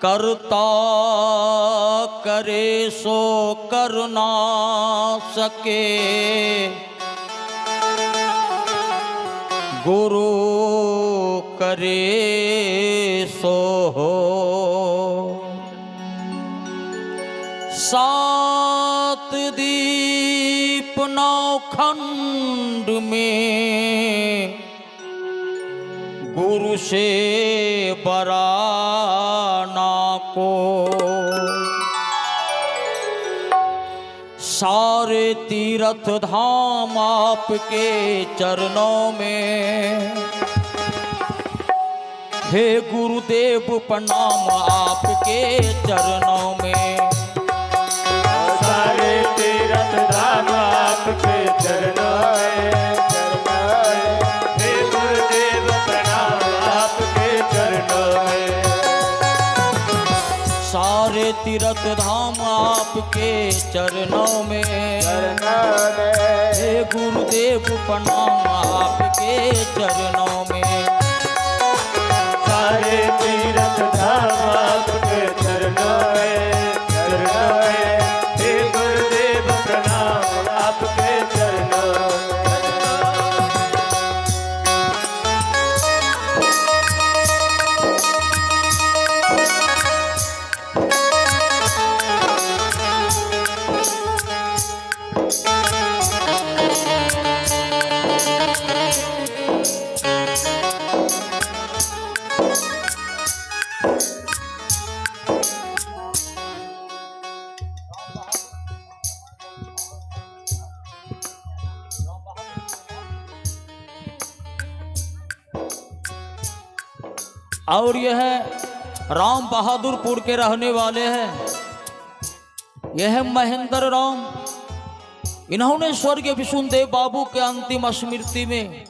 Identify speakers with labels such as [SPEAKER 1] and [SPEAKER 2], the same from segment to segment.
[SPEAKER 1] करता करे सो कर ना सके, गुरु करे सो हो। सात दीप नौखंड में गुरु से बराना को, सारे तीर्थ धाम आपके चरणों में, हे गुरुदेव प्रणाम आपके चरणों में।
[SPEAKER 2] सारे तीर्थ धाम आपके चरणों में, हे गुरुदेव प्रणाम आपके चरणों में।
[SPEAKER 1] सारे तीर्थ धाम आपके चरणों में, हे गुरुदेव प्रणाम आपके चरणों में।
[SPEAKER 2] सारे तीर्थ धाम आपके चरणों में, हे गुरुदेव प्रणाम आपके चरणों में।
[SPEAKER 1] और यह राम बहादुरपुर के रहने वाले हैं। यह महेंद्र राम, इन्होंने स्वर्गीय विष्णुदेव बाबू के अंतिम स्मृति में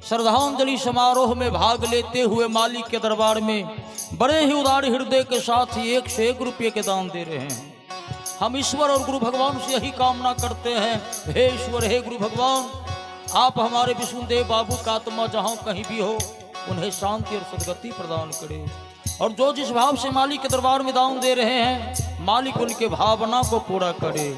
[SPEAKER 1] श्रद्धांजलि समारोह में भाग लेते हुए मालिक के दरबार में बड़े ही उदार हृदय के साथ ही 101 रुपये के दान दे रहे हैं। हम ईश्वर और गुरु भगवान से यही कामना करते हैं, हे ईश्वर, हे गुरु भगवान, आप हमारे विष्णुदेव बाबू का आत्मा जहाँ कहीं भी हो उन्हें शांति और सदगति प्रदान करे, और जो जिस भाव से मालिक के दरबार में दान दे रहे हैं, मालिक उनके भावना को पूरा करे।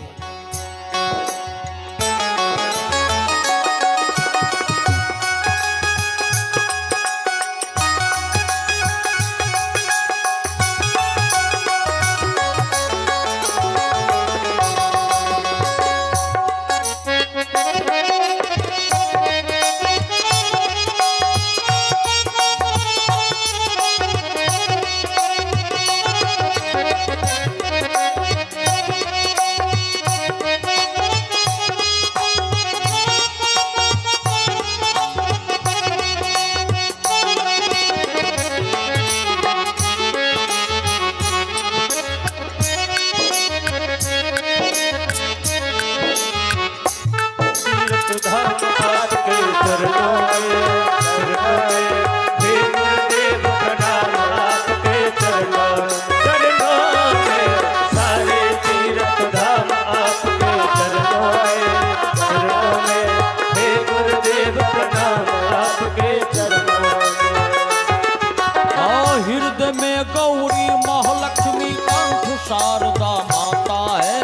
[SPEAKER 1] शारदा माता है,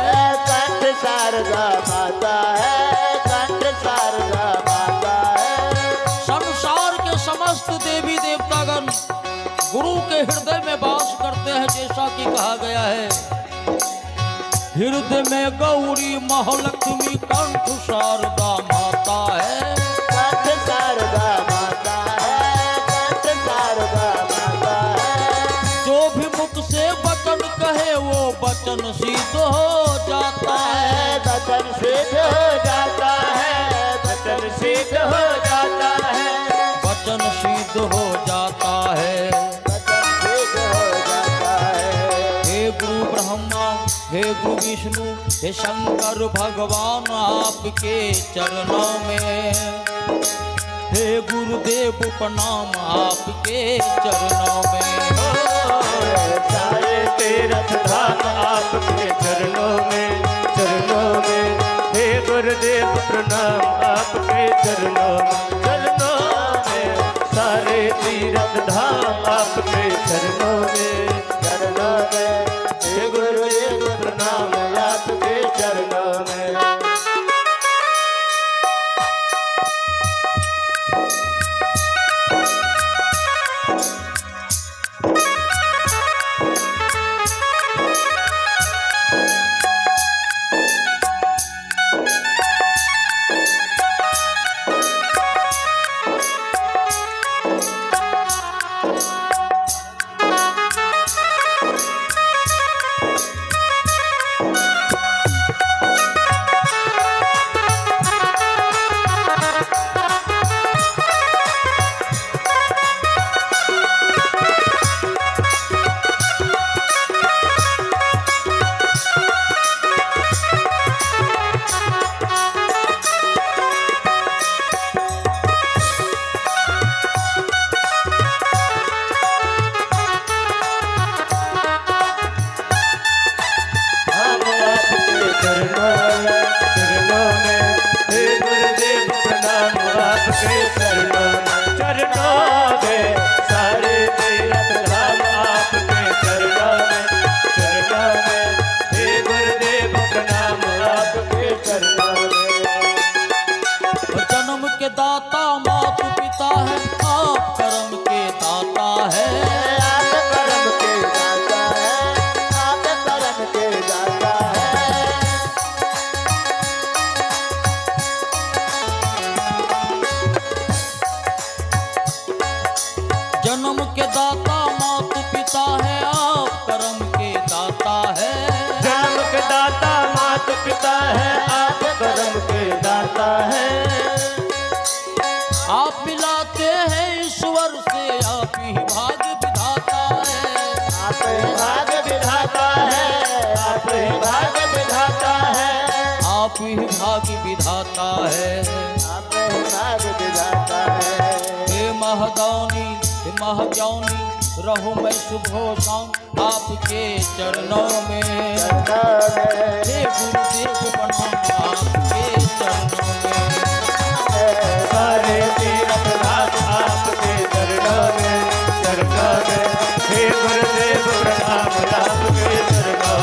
[SPEAKER 2] कंठ शारदा माता है, कंठ शारदा माता है।
[SPEAKER 1] संसार के समस्त देवी देवतागण गुरु के हृदय में वास करते हैं, जैसा कि कहा गया है, हृदय में गौरी महालक्ष्मी कंठ शारदा माता है,
[SPEAKER 2] कंठ शारदा माता है, कंठ शारदा माता है।
[SPEAKER 1] जो भी मुख से वचन कहे वो वचन सिद्ध हो जाता है,
[SPEAKER 2] वचन सिद्ध हो जाता है, वचन सिद्ध हो जाता है,
[SPEAKER 1] वचन सिद्ध हो जाता है,
[SPEAKER 2] वचन सिद्ध हो जाता है।
[SPEAKER 1] हे गुरु ब्रह्मा, हे गुरु विष्णु, हे शंकर भगवान आपके चरणों में, हे गुरुदेव प्रणाम आपके चरणों में।
[SPEAKER 2] सारे तीर्थ धाम आपके चरणों में, चरणों में, हे गुरुदेव प्रणाम आपके चरणों में, चरणों में। सारे तीर्थ धाम आपके चरणों में, चरणों
[SPEAKER 1] जन्म के दाता मात पिता है, आप कर्म के दाता है।
[SPEAKER 2] जन्म के दाता मात पिता है, आप कर्म के दाता है।
[SPEAKER 1] आप मिलाते हैं ईश्वर से, आप ही भाग विधाता है।
[SPEAKER 2] आप ही भाग विधाता है, आप ही भाग विधाता है।
[SPEAKER 1] आप ही भाग विधाता है।
[SPEAKER 2] आप ही भाग विधाता है।
[SPEAKER 1] हे महादानी हे महाज्ञानी, रहूं मैं सुबह शाम आपके चरणों में। हे गुरुदेव प्रणाम आपके चरणों में।
[SPEAKER 2] सारे तीर्थ धाम आपके चरणों में, चरणों में। हे गुरुदेव प्रणाम आपके चरणों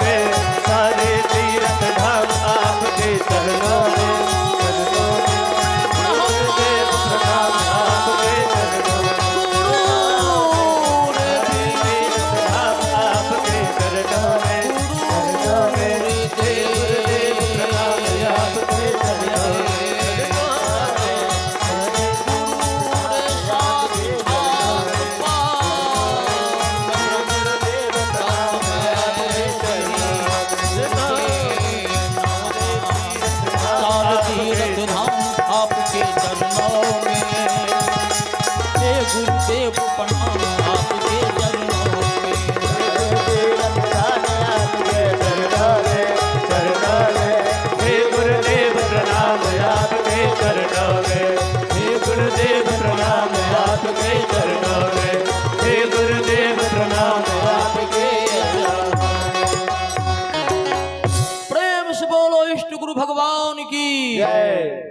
[SPEAKER 2] में। सारे तीर्थ धाम आपके चरणों में, चरणों में। गुरुदेव प्रणाम आपके चरणों में। तीर्थ धाम आपके चरणों में, चरणों में। हे गुरुदेव प्रणाम आपके चरणों में।
[SPEAKER 1] तीर्थ धाम आपके चरणों में। हे गुरुदेव प्रणाम